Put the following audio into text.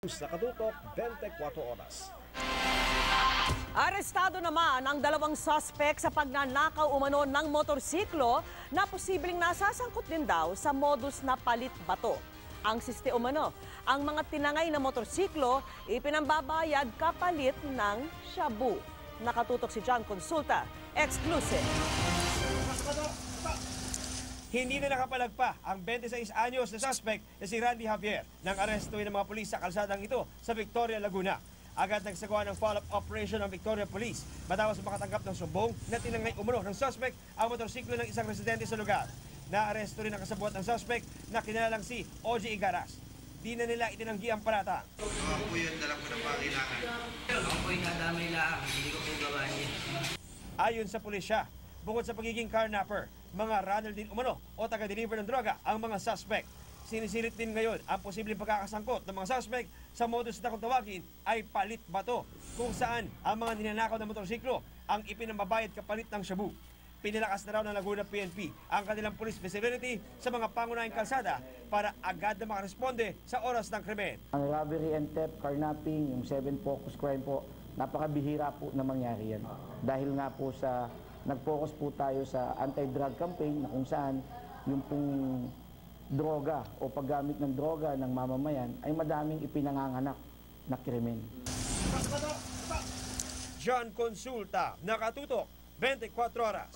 Nakatutok 24 oras. Arestado naman ang dalawang suspect sa pagnanakaw umano ng motorsiklo na posibleng nasasangkot din daw sa modus na palit bato. Ang siste umano, ang mga tinangay na motorsiklo ipinambabayad kapalit ng shabu. Nakatutok si John Consulta, exclusive. Hindi na nakapalagpa ang 26 anyos na suspect na si Randy Javier nang arestuhin ng mga pulis sa kalsadang ito sa Victoria, Laguna. Agad nagsagawa ng follow-up operation ng Victoria Police matapos makatanggap ng sumbong na tinangay umano ng suspect ang motorsiklo ng isang residente sa lugar. Naaresto rin ang kasabuat ng suspect na kinalang si OG Igaras. Di na nila itinanggi ang parata. Ako po yun, dala ko ng pangailangan. Ako po yung nadamay lang, hindi ko po gawain. Ayon sa pulisya, bukod sa pagiging carnapper, mga runner din umano o taga-deliver ng droga ang mga suspect. Sinisirit din ngayon ang posibleng pagkakasangkot ng mga suspect sa modus na kung tawagin ay palit bato, kung saan ang mga ninanakaw ng motorsiklo ang ipinambabayad kapalit ng shabu. Pinilakas na raw ng Laguna PNP ang kanilang police visibility sa mga pangunahing kalsada para agad na makaresponde sa oras ng krimen. Ang robbery and theft, carnapping, yung 7 focus crime po, napakabihira po na mangyari yan. Dahil nga po sa nag-focus po tayo sa anti-drug campaign na kung saan yung pong droga o paggamit ng droga ng mamamayan ay madaming ipinanganganak na krimen. John Consulta, nakatutok 24 oras.